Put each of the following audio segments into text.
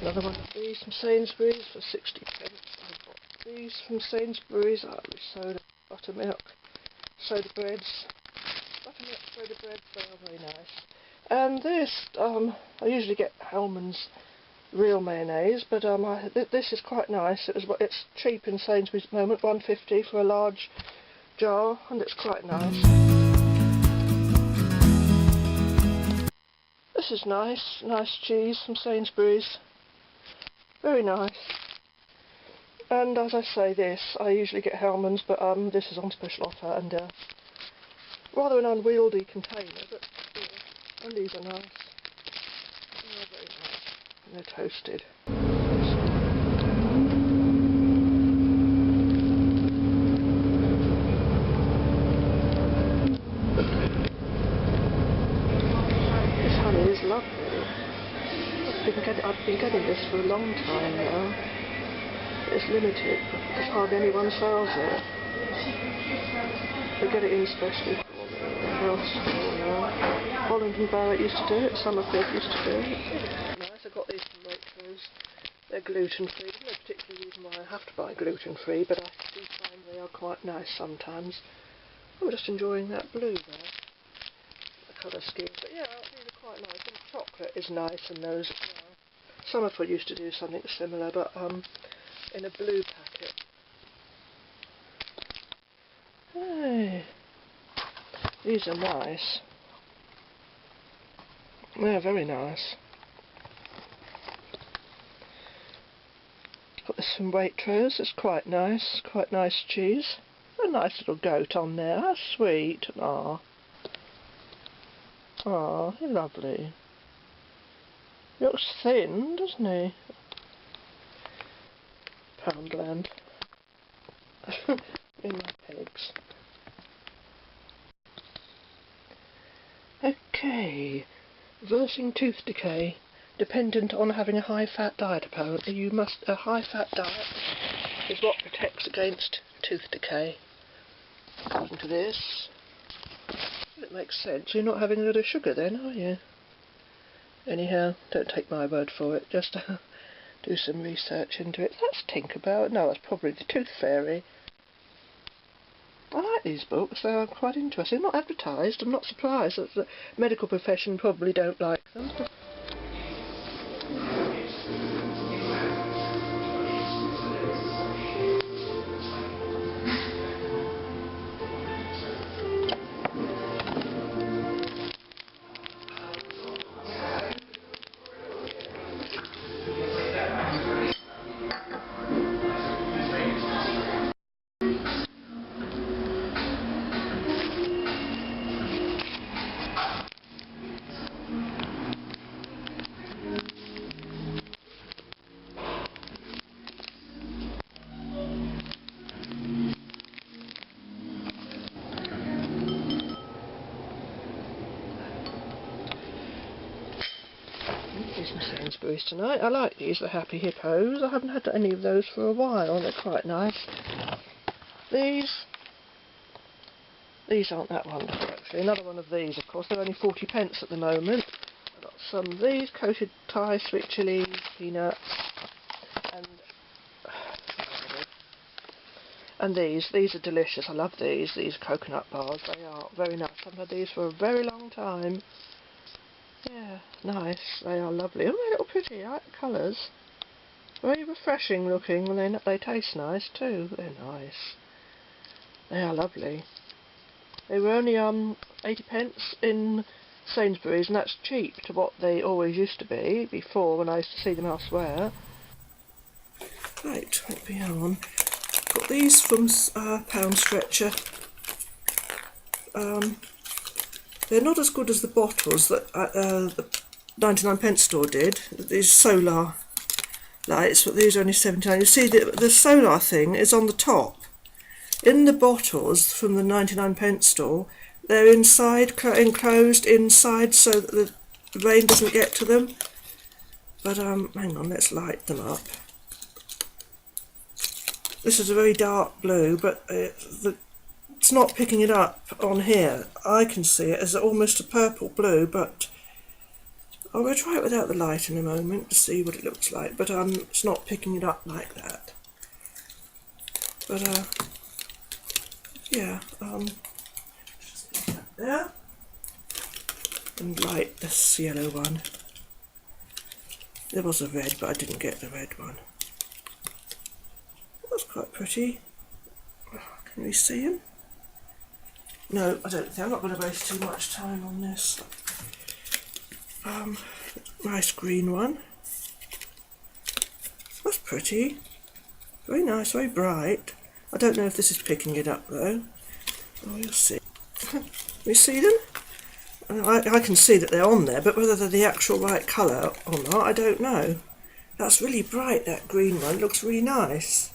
Another one of these from Sainsbury's for 60 pence. I've got these from Sainsbury's, soda, buttermilk, soda breads. Buttermilk soda breads, they are very nice. And this, I usually get Hellmann's real mayonnaise, but this is quite nice. It's cheap in Sainsbury's at the moment, £1.50 for a large jar, and it's quite nice. This is nice cheese from Sainsbury's. Very nice. And as I say, I usually get Hellmann's, but this is on special offer, and rather an unwieldy container, but yeah, and these are nice. They're very nice. And they're toasted. This honey is lovely. I've been getting this for a long time now. It's limited because hardly anyone sells it. They get it in especially for Holland and Barrett used to do it, Summerfield used to do it. Nice, I got these from Waitrose. They're gluten free. There's no particular reason why I have to buy gluten free, but I do find they are quite nice sometimes. I'm just enjoying that blue there, the colour scheme. But yeah, these are quite nice. And chocolate is nice in those as well. Summerfield used to do something similar, but in a blue packet. Hey, these are nice. They're very nice. Got this from Waitrose. It's quite nice cheese. A nice little goat on there. How sweet. Ah, lovely. He looks thin, doesn't he? Poundland. In my pegs. Okay. Reversing tooth decay. Dependent on having a high-fat diet, apparently. A high-fat diet is what protects against tooth decay. According to this. It makes sense. You're not having a lot of sugar then, are you? Anyhow, don't take my word for it. Just do some research into it. That's Tinkerbell. No, that's probably the Tooth Fairy. I like these books. They are quite interesting. Not advertised. I'm not surprised that the medical profession probably don't like them. From Sainsbury's tonight. I like these, the Happy Hippos. I haven't had any of those for a while. They're quite nice. These aren't that wonderful actually. Another one of these, of course. They're only 40 pence at the moment. I've got some of these, coated Thai, sweet chillies, peanuts, and these are delicious. I love these coconut bars. They are very nice. I've had these for a very long time. Yeah, nice. They are lovely. Oh, they're little pretty. I like the colours. Very refreshing looking, and they taste nice too. They're nice. They are lovely. They were only 80 pence in Sainsbury's, and that's cheap to what they always used to be before when I used to see them elsewhere. Right, what we on? Got these from Poundstretcher. They're not as good as the bottles that the 99 pence store did. These solar lights, but these are only 79. You see, the solar thing is on the top. In the bottles from the 99 pence store, they're enclosed inside so that the rain doesn't get to them. But hang on, let's light them up. This is a very dark blue, but it's not picking it up on here. I can see it as almost a purple blue, but I'm going to try it without the light in a moment to see what it looks like, but it's not picking it up like that. But yeah, just leave that there and light this yellow one. There was a red, but I didn't get the red one. That's quite pretty. Can we see him? No, I don't think. I'm not going to waste too much time on this. Nice green one. That's pretty. Very nice, very bright. I don't know if this is picking it up though. Oh, you'll see. You see them? I can see that they're on there, but whether they're the actual right colour or not, I don't know. That's really bright, that green one. It looks really nice.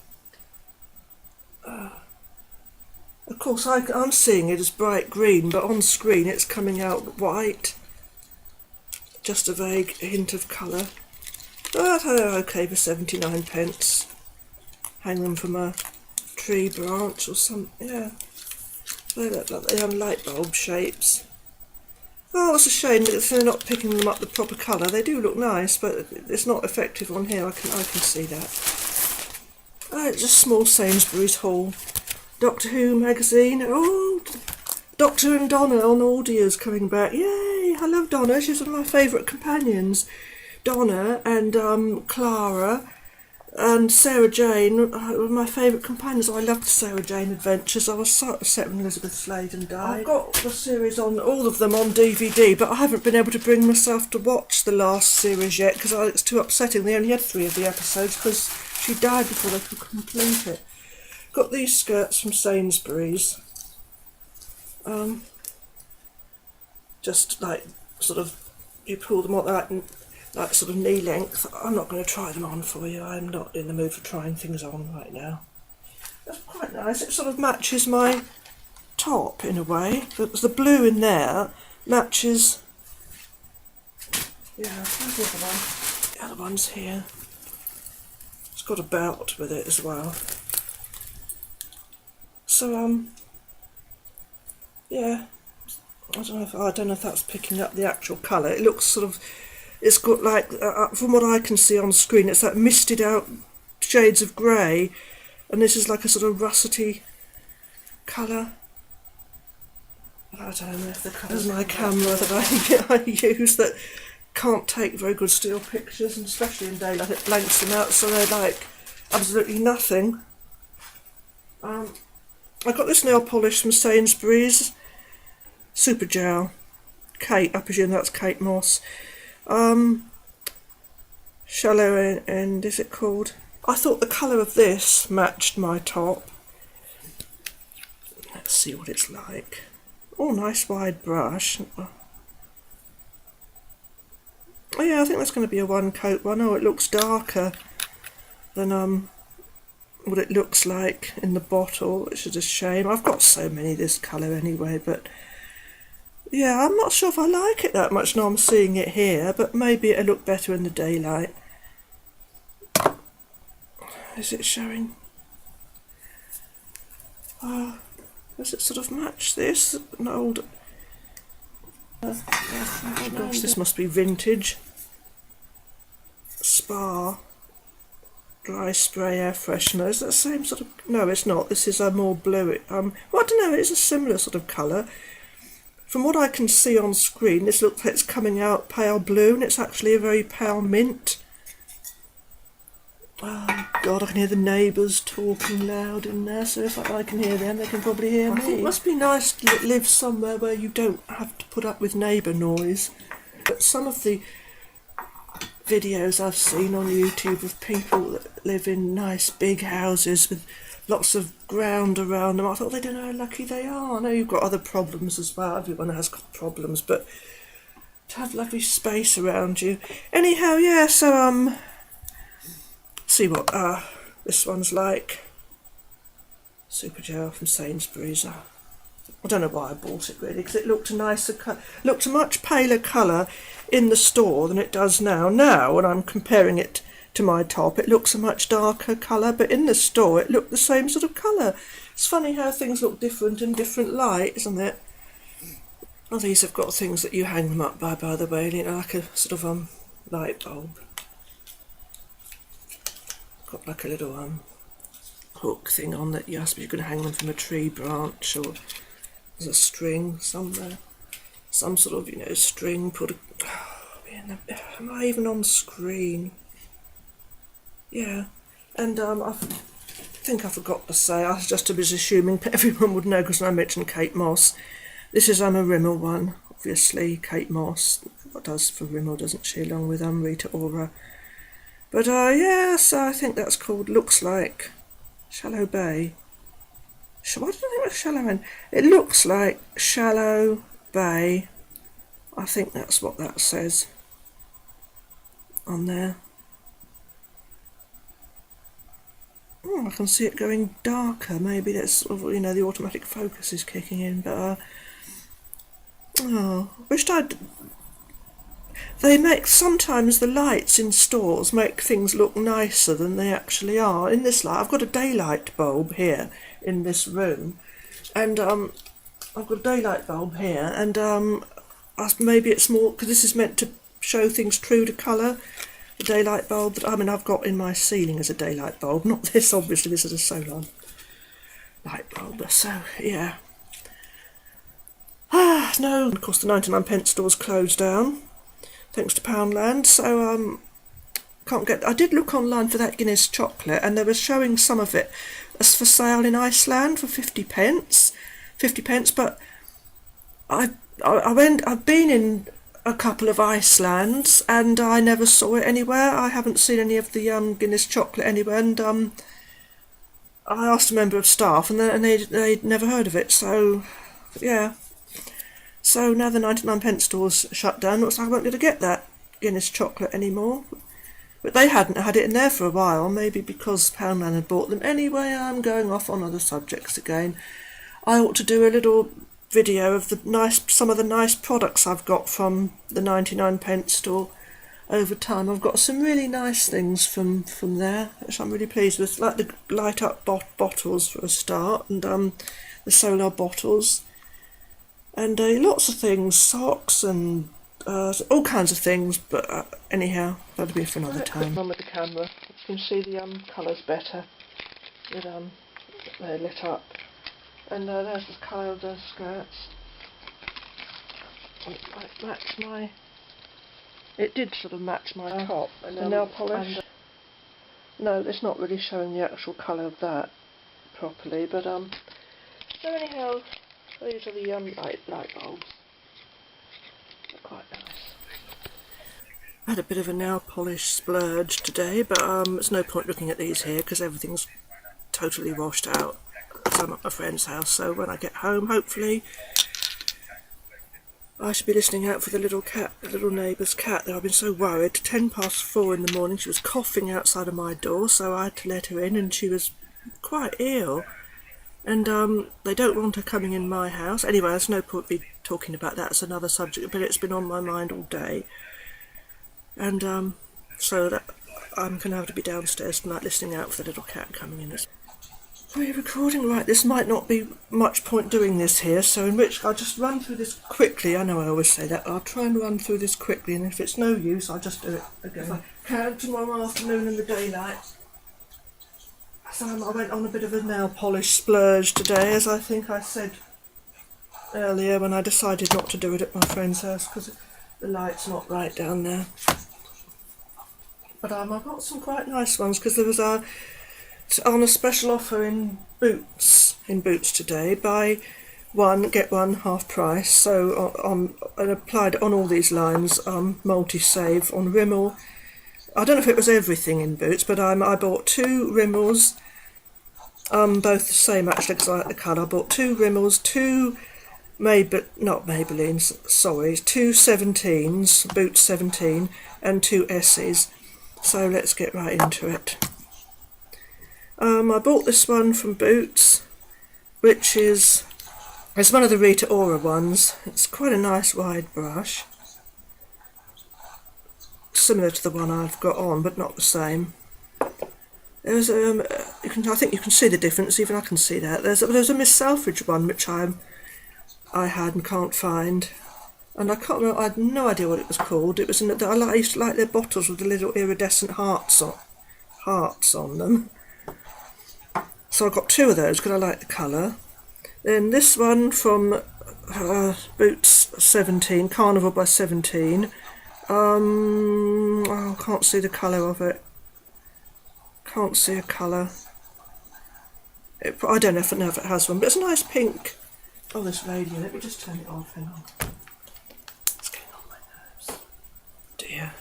Of course, I'm seeing it as bright green, but on screen it's coming out white. Just a vague hint of colour. But okay for 79 pence. Hang them from a tree branch or something. Yeah. They look like they have light bulb shapes. Oh, it's a shame that they're not picking them up the proper colour. They do look nice, but it's not effective on here. I can see that. It's a small Sainsbury's haul. Doctor Who magazine. Oh, Doctor and Donna on audios coming back. Yay! I love Donna. She's one of my favourite companions. Donna and Clara and Sarah Jane were my favourite companions. I loved the Sarah Jane adventures. I was so upset when Elizabeth Sladen died. I've got the series on, all of them on DVD, but I haven't been able to bring myself to watch the last series yet because it's too upsetting. They only had 3 of the episodes because she died before they could complete it. Got these skirts from Sainsbury's. Just like sort of, you pull them on like sort of knee length. I'm not going to try them on for you. I'm not in the mood for trying things on right now. That's quite nice. It sort of matches my top in a way. The blue in there matches. Yeah, where's the other one? The other one's here. It's got a belt with it as well. So yeah, I don't know if that's picking up the actual colour. It looks sort of, it's got like, from what I can see on screen, it's like misted out shades of grey, and this is like a sort of russety colour. I don't know if the colour's my camera that I use that can't take very good still pictures, and especially in daylight it blanks them out so they're like absolutely nothing. I got this nail polish from Sainsbury's, Super Gel, Kate, I presume that's Kate Moss. Shallow End, is it called? I thought the colour of this matched my top. Let's see what it's like. Oh, nice wide brush. Oh yeah, I think that's going to be a one coat one. Oh, it looks darker than what it looks like in the bottle, which is a shame. I've got so many this colour anyway, but yeah, I'm not sure if I like it that much now I'm seeing it here, but maybe it'll look better in the daylight. Is it showing? Does it sort of match this? An old... oh gosh, this must be vintage. Spa dry spray air freshener. Is that the same sort of... no, it's not. This is a more blue. Well, I don't know, it's a similar sort of colour. From what I can see on screen, this looks like it's coming out pale blue, and it's actually a very pale mint. Oh God, I can hear the neighbours talking loud in there, so if I can hear them, they can probably hear me. I think it must be nice to live somewhere where you don't have to put up with neighbour noise. But some of the videos I've seen on YouTube of people that live in nice big houses with lots of ground around them, I thought, they don't know how lucky they are. I know you've got other problems as well, everyone has got problems, but to have lovely space around you. Anyhow, yeah, so see what this one's like. Super Gel from Sainsbury's. I don't know why I bought it really, because it looked a nicer looked a much paler colour in the store than it does now. Now, when I'm comparing it to my top, it looks a much darker colour, but in the store it looked the same sort of colour. It's funny how things look different in different light, isn't it? Oh, these have got things that you hang them up by the way, you know, like a sort of light bulb. Got like a little hook thing on that, yes, but you're going to hang them from a tree branch, or there's a string somewhere, some sort of, you know, string put. Am I even on screen? Yeah, and I think I forgot to say, I just was assuming everyone would know because I mentioned Kate Moss. This is a Rimmel one, obviously. Kate Moss, what does for Rimmel, doesn't she, along with Rita Ora. But yeah, so I think that's called, looks like Shallow Bay. What did I think was Shallow End? It looks like Shallow Bay. I think that's what that says on there. Oh, I can see it going darker. Maybe that's sort of, you know, the automatic focus is kicking in, but oh, wished I'd. They make, sometimes the lights in stores make things look nicer than they actually are. In this light, I've got a daylight bulb here in this room, and I've got a daylight bulb here, and maybe it's more because this is meant to show things true to colour. The daylight bulb that I've got in my ceiling as a daylight bulb, not this, obviously. This is a solar light bulb. So yeah. No, of course the 99p store's closed down, thanks to Poundland, so can't get. I did look online for that Guinness chocolate, and they were showing some of it as for sale in Iceland for 50p, but I've been in a couple of Icelands and I never saw it anywhere. I haven't seen any of the Guinness chocolate anywhere, and I asked a member of staff and they'd never heard of it, so yeah. So now the 99p store's shut down, looks like I won't be able to get that Guinness chocolate anymore. But they hadn't had it in there for a while, maybe because Poundland had bought them. Anyway, I'm going off on other subjects again. I ought to do a little video of some of the nice products I've got from the 99p store over time. I've got some really nice things from there, which I'm really pleased with, like the light up bottles for a start, and the solar bottles, and lots of things, socks and all kinds of things, but anyhow, that'll be for another time. On with the camera, you can see the colours better, with they're lit up, and there's the colour of the skirts. It did sort of match my top, and the nail polish. No, it's not really showing the actual colour of that properly, but so anyhow, these are the light bulbs. They're quite nice. I had a bit of a nail polish splurge today, but there's no point looking at these here because everything's totally washed out. So I'm at my friend's house, so when I get home, hopefully, I should be listening out for the little cat, the little neighbour's cat there. I've been so worried. 4:10 in the morning, she was coughing outside of my door, so I had to let her in, and she was quite ill. And they don't want her coming in my house. Anyway, there's no point me talking about that. It's another subject, but it's been on my mind all day. And so that I'm going to have to be downstairs tonight listening out for the little cat coming in. Are you recording? Right, this might not be much point doing this here, so in which I'll just run through this quickly. I know I always say that, but I'll try and run through this quickly, and if it's no use, I'll just do it again. If I can, tomorrow afternoon in the daylight. So I went on a bit of a nail polish splurge today, as I think I said earlier when I decided not to do it at my friend's house because the light's not right down there. But I got some quite nice ones because there was on a special offer in Boots today. Buy one get one half price. So I applied on all these lines. Multi-save on Rimmel. I don't know if it was everything in Boots, but I bought 2 Rimmels, both the same actually because I like the colour. I bought 2 Rimmels, 2 Maybellines, sorry, 2 17s, Boots 17, and 2 Essies. So let's get right into it. I bought this one from Boots, which is one of the Rita Ora ones. It's quite a nice wide brush. Similar to the one I've got on, but not the same. There's I think you can see the difference. Even I can see that. There's a Miss Selfridge one which I had and can't find. And I can't remember, I had no idea what it was called. It was in the, I used to like their bottles with the little iridescent hearts on them. So I got 2 of those because I like the colour. Then this one from Boots 17, Carnival by 17. I can't see the colour of it. Can't see a colour. I don't know if it has one, but it's a nice pink. Oh, this radio, let me just turn it off, hang on. It's getting on my nerves. Dear.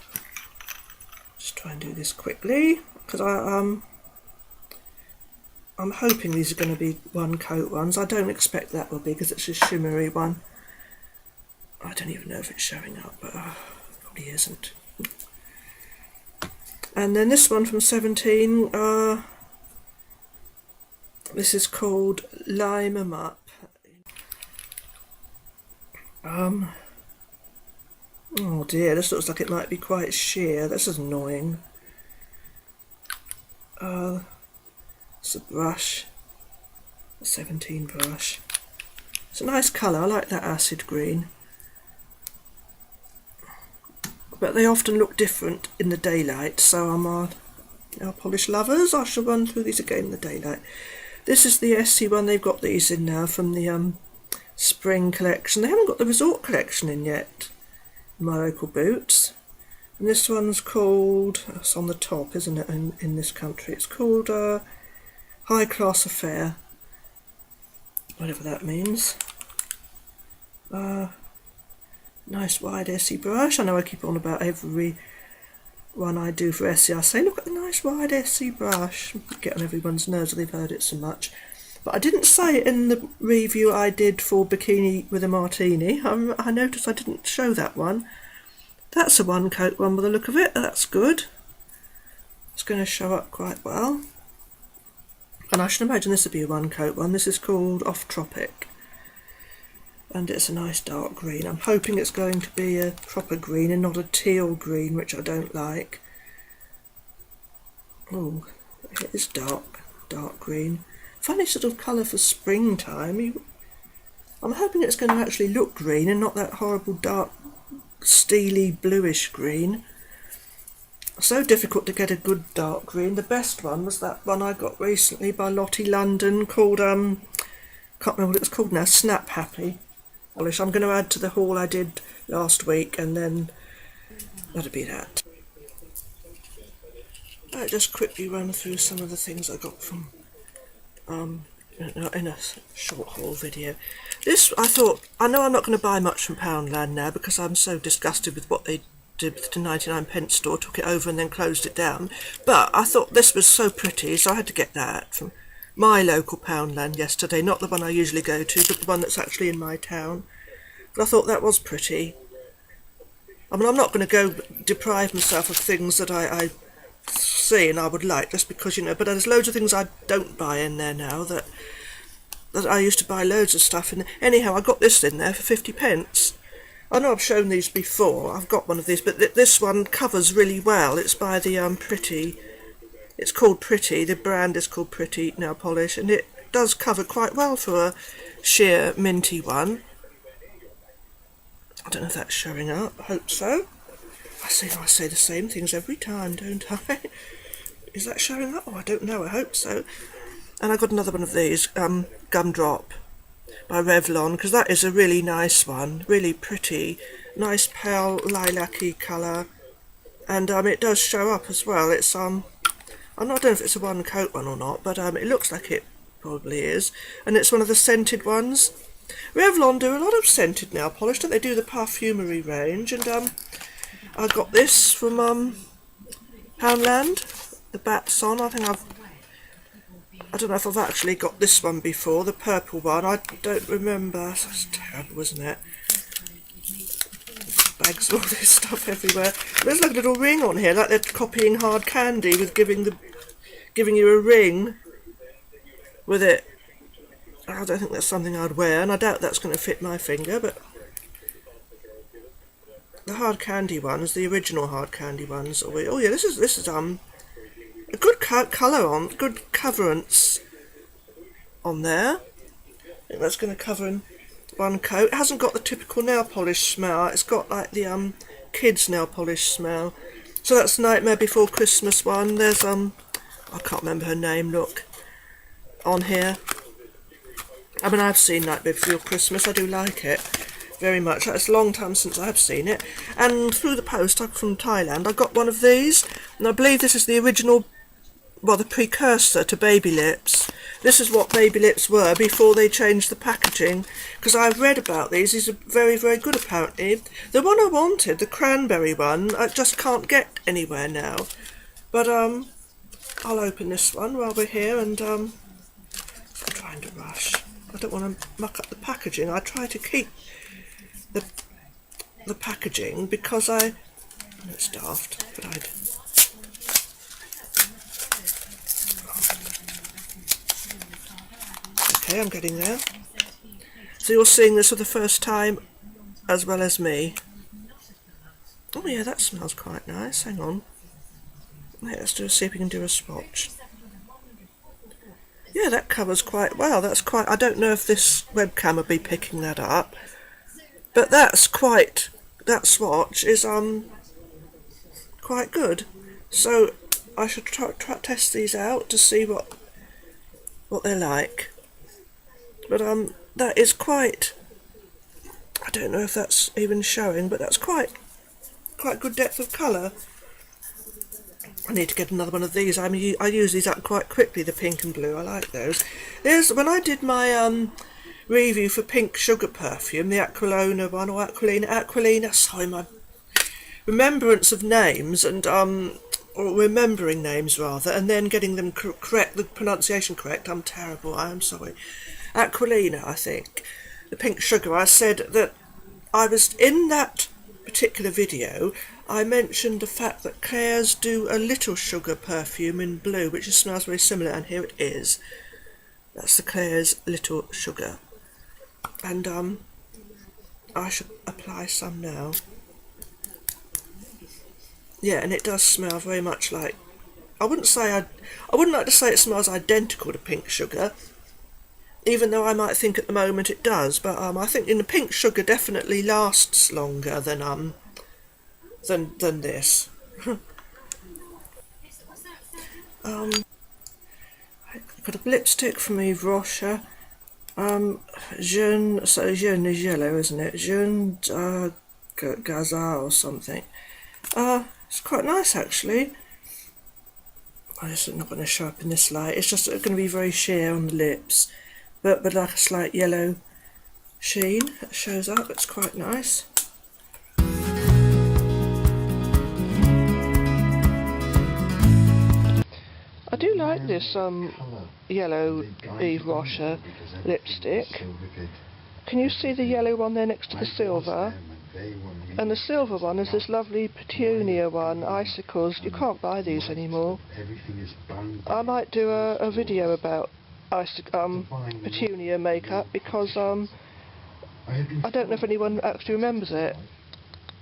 Just try and do this quickly, because I'm hoping these are going to be one coat ones. I don't expect that will be, because it's a shimmery one. I don't even know if it's showing up, but probably isn't. And then this one from 17, this is called Lime 'em Up. Oh dear, this looks like it might be quite sheer. This is annoying. It's a brush, a 17 brush. It's a nice colour, I like that acid green. But they often look different in the daylight, so our polish lovers, I shall run through these again in the daylight. This is the Essie one, they've got these in now from the spring collection. They haven't got the resort collection in yet, in my local Boots. And this one's called, it's on the top, isn't it, in this country. It's called High Class Affair, whatever that means. Nice wide Essie brush. I know I keep on about every one I do for Essie. I say, look at the nice wide Essie brush. Get on everyone's nerves, they've heard it so much. But I didn't say it in the review I did for Bikini with a Martini. I noticed I didn't show that one. That's a one coat one by the look of it. That's good. It's going to show up quite well. And I should imagine this would be a one coat one. This is called Off Tropic. And it's a nice dark green. I'm hoping it's going to be a proper green and not a teal green, which I don't like. Oh, it is dark green. Funny sort of colour for springtime. I'm hoping it's going to actually look green and not that horrible dark steely bluish green. So difficult to get a good dark green. The best one was that one I got recently by Lottie London called, can't remember what it was called now, Snap Happy polish. I'm going to add to the haul I did last week, and then that'll be that. I'll just quickly run through some of the things I got from in a short haul video. This, I thought, I know I'm not going to buy much from Poundland now because I'm so disgusted with what they did with the 99p store, took it over and then closed it down, but I thought this was so pretty, so I had to get that from my local Poundland yesterday, not the one I usually go to, but the one that's actually in my town. But I thought that was pretty. I mean, I'm not going to go deprive myself of things that I see and I would like, just because, you know, but there's loads of things I don't buy in there now that I used to buy loads of stuff in. Anyhow, I got this in there for 50p. I know I've shown these before, I've got one of these, but this one covers really well. It's by the Pretty. It's called Pretty, the brand is called Pretty Nail Polish, and it does cover quite well for a sheer minty one. I don't know if that's showing up, I hope so. I say the same things every time, don't I? Is that showing up? Oh, I don't know, I hope so. And I got another one of these, Gumdrop by Revlon, because that is a really nice one, really pretty, nice pale lilac-y colour, and it does show up as well. It's I don't know if it's a one coat one or not, but it looks like it probably is, and it's one of the scented ones. Revlon do a lot of scented nail polish, don't they? Do the perfumery range, and I got this from Poundland, the Bats On. I don't know if I've actually got this one before, the purple one. I don't remember. That's terrible, isn't it? Bags of all this stuff everywhere. There's like a little ring on here, like they're copying hard candy with giving you a ring with it. I don't think that's something I'd wear, and I doubt that's going to fit my finger, but the hard candy ones, the original hard candy ones. Oh yeah, this is a good colour on, good coverance on there. I think that's going to cover and one coat. It hasn't got the typical nail polish smell. It's got like the kids nail polish smell. So that's Nightmare Before Christmas one. There's I can't remember her name, look, on here. I mean, I've seen Nightmare Before Christmas. I do like it very much. It's a long time since I've seen it. And through the post from Thailand, I got one of these, and I believe this is the original, well, the precursor to Baby Lips. This is what Baby Lips were before they changed the packaging, because I've read about these. These are very, very good, apparently. The one I wanted, the cranberry one, I just can't get anywhere now. But I'll open this one while we're here, and I'm trying to rush. I don't want to muck up the packaging. I try to keep the packaging because it's daft, but okay, I'm getting there. So you're seeing this for the first time as well as me. Oh yeah, that smells quite nice. Hang on. Let's see if we can do a swatch. Yeah, that covers quite well. That's quite. I don't know if this webcam will be picking that up, but that swatch is quite good. So I should try test these out to see what they're like. But that is quite. I don't know if that's even showing, but that's quite good depth of colour. I need to get another one of these. I use these up quite quickly, the pink and blue. I like those. When I did my review for Pink Sugar perfume, the Aquilina one, or Aquilina, sorry, my remembrance of names, and or remembering names rather, and then getting them correct, the pronunciation correct. I'm terrible, I am sorry. Aquilina, I think. The Pink Sugar, I said that I was in that particular video, I mentioned the fact that Claire's do a Little Sugar perfume in blue, which smells very similar, and here it is. That's the Claire's Little Sugar. And I should apply some now. Yeah, and it does smell very much like, I wouldn't like to say it smells identical to Pink Sugar, even though I might think at the moment it does, but I think in the Pink Sugar definitely lasts longer than this. Got a lipstick from Yves Rocher. Jeune is yellow, isn't it? Jeune Glaze or something. It's quite nice actually. It's not going to show up in this light. It's just going to be very sheer on the lips, but like a slight yellow sheen that shows up. It's quite nice. I do like this yellow Yves Rocher lipstick. Can you see the yellow one there next to the silver? And the silver one is this lovely petunia one, icicles. You can't buy these anymore. I might do a video about petunia makeup because I don't know if anyone actually remembers it.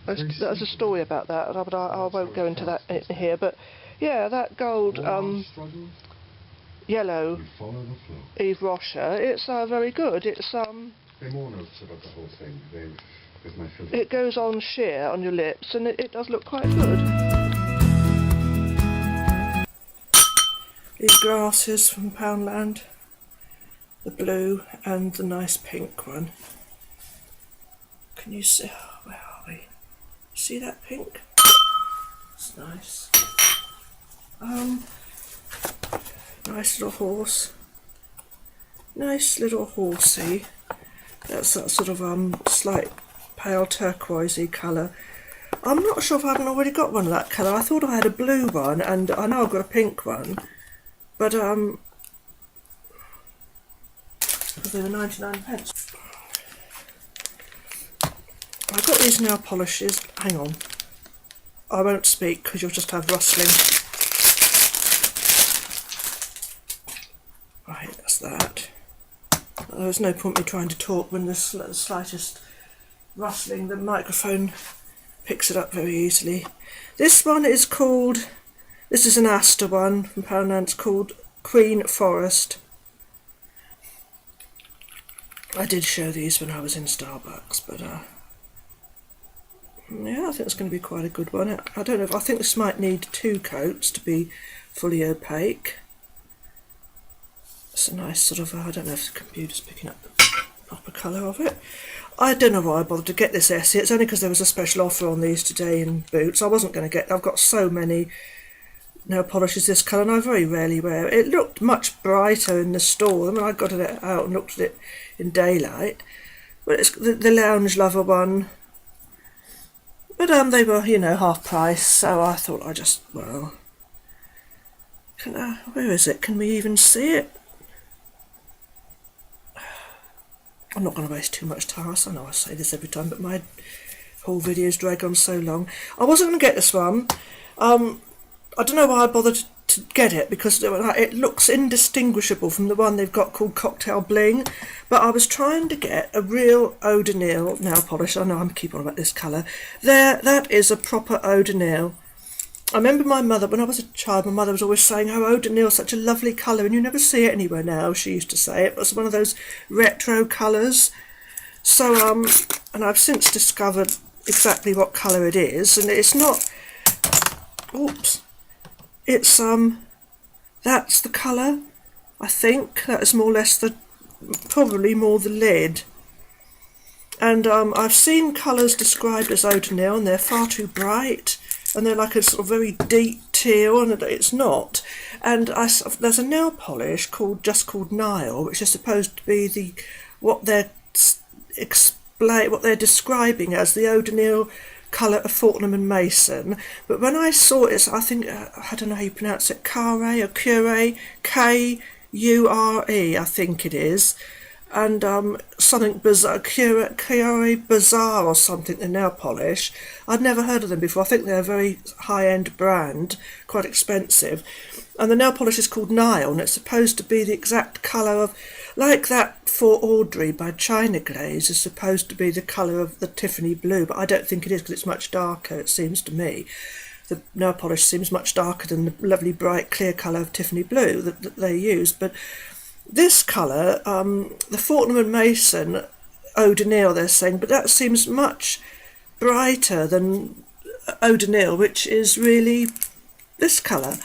There's a story about that, but I won't go into that here. But yeah, that gold yellow Yves Rocher, it's very good. It's it goes on sheer on your lips, and it does look quite good. These glasses from Poundland, the blue and the nice pink one. Can you see? Oh, where are we? See that pink? It's nice. Nice little horse. Nice little horsey. That's that sort of slight pale turquoisey colour. I'm not sure if I haven't already got one of that colour. I thought I had a blue one, and I know I've got a pink one, but they were 99p. I've got these nail polishes. Hang on. I won't speak because you'll just have rustling. Right, that's that. There's no point me trying to talk when there's the slightest rustling. The microphone picks it up very easily. This one is called, this is an Astor one from Poundland. It's called Queen Forest. I did show these when I was in Starbucks, but yeah, I think it's going to be quite a good one. I don't know if I think this might need 2 coats to be fully opaque. It's a nice sort of, I don't know if the computer's picking up the proper colour of it. I don't know why I bothered to get this Essie. It's only because there was a special offer on these today in Boots. I wasn't going to get, I've got so many nail polishes this colour and I very rarely wear it. It looked much brighter in the store. I mean, I got it out and looked at it in daylight. But it's the Lounge Lover one. But they were, you know, half price, so I thought I just, well, where is it? Can we even see it? I'm not going to waste too much time. I know I say this every time, but my whole videos drag on so long. I wasn't going to get this one. I don't know why I bothered to get it, because it looks indistinguishable from the one they've got called Cocktail Bling. But I was trying to get a real eau-de-nil nail polish. I know I'm keep on about this colour. That is a proper eau-de-nil. I remember my mother, when I was a child, my mother was always saying, oh, eau-de-nil is such a lovely colour, and you never see it anywhere now, she used to say. It was one of those retro colours. So, and I've since discovered exactly what colour it is, and it's not, oops, it's, that's the colour, I think. That is more or less probably more the lid. And I've seen colours described as eau-de-nil, and they're far too bright. And they're like a sort of very deep teal, and it's not. And there's a nail polish called Nile, which is supposed to be what they're describing as the eau-de-nil colour of Fortnum and Mason. But when I saw it, I think I don't know how you pronounce it, Kure, K-U-R-E, I think it is. And something Bazaar, Kure Bazaar or something, the nail polish. I'd never heard of them before. I think they're a very high-end brand, quite expensive. And the nail polish is called Nile, and it's supposed to be the exact colour of, like that for Audrey by China Glaze is supposed to be the colour of the Tiffany blue, but I don't think it is, because it's much darker, it seems to me. The nail polish seems much darker than the lovely bright clear colour of Tiffany blue that they use, but this colour, the Fortnum and Mason eau-de-nil, they're saying, but that seems much brighter than eau-de-nil, which is really this colour.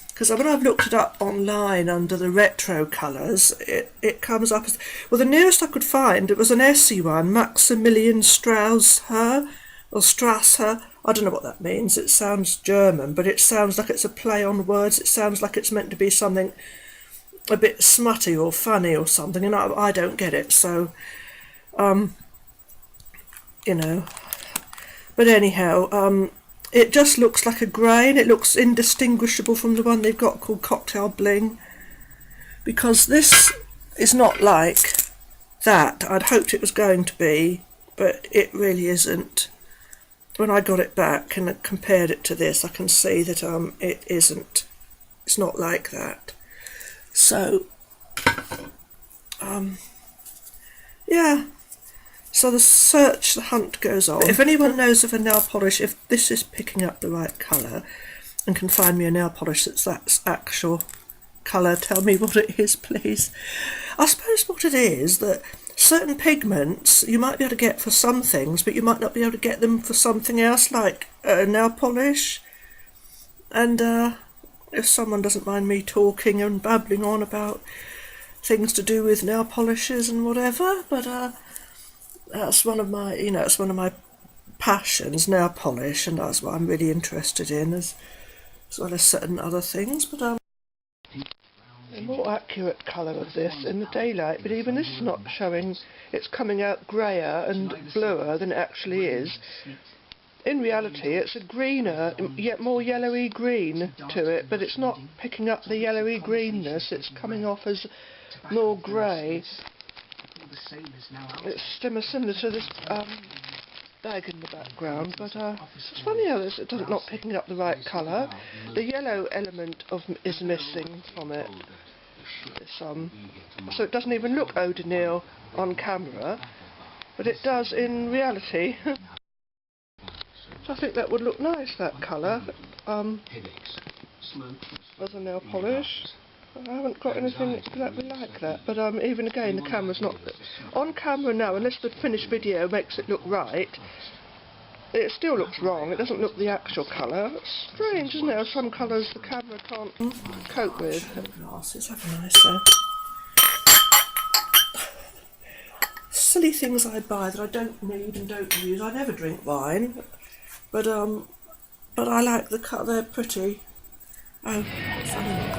Because when I've looked it up online under the retro colours, it comes up as, well, the nearest I could find, it was an Essie one, Maximillian Strasse-Her, or Strasse-Her. I don't know what that means. It sounds German, but it sounds like it's a play on words. It sounds like it's meant to be something a bit smutty or funny or something, and I don't get it, so you know. But anyhow, it just looks like a grey, and it looks indistinguishable from the one they've got called Cocktail Bling, because this is not like that. I'd hoped it was going to be, but it really isn't. When I got it back and compared it to this, I can see that it isn't. It's not like that. So, yeah, so the hunt goes on. But if anyone knows of a nail polish, if this is picking up the right colour, and can find me a nail polish that's actual colour, tell me what it is, please. I suppose what it is, that certain pigments you might be able to get for some things, but you might not be able to get them for something else, like nail polish. And, if someone doesn't mind me talking and babbling on about things to do with nail polishes and whatever, but that's one of my, it's one of my passions, nail polish, and that's what I'm really interested in, as well as certain other things. But a more accurate colour of this in the daylight, but even this is not showing. It's coming out greyer and bluer than it actually is. In reality, it's a greener, yet more yellowy green to it, but it's not picking up the yellowy greenness. It's coming off as more grey. It's similar to this bag in the background, but it's funny how it's not picking up the right colour. The yellow element is missing from it. So it doesn't even look eau-de-nil on camera, but it does in reality. So I think that would look nice, that colour, as a nail polish. I haven't got anything exactly like that, but even again the camera's not... On camera now, unless the finished video makes it look right, it still looks wrong. It doesn't look the actual colour. It's strange, isn't it? How some colours the camera can't cope with. Glasses, have a nice though. Silly things I buy that I don't need and don't use. I never drink wine, but I like the cut. They're pretty. Oh, funny.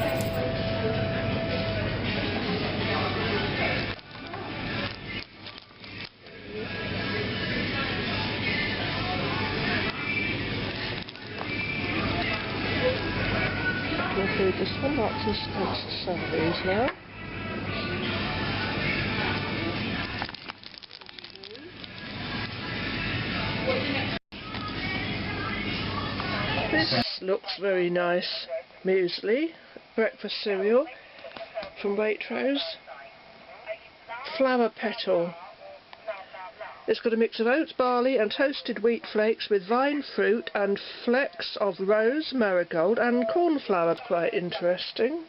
We'll do this one. That's accessories now. This looks very nice. Muesli, breakfast cereal from Waitrose. Flower petal. It's got a mix of oats, barley and toasted wheat flakes with vine fruit and flecks of rose, marigold and cornflower. Quite interesting.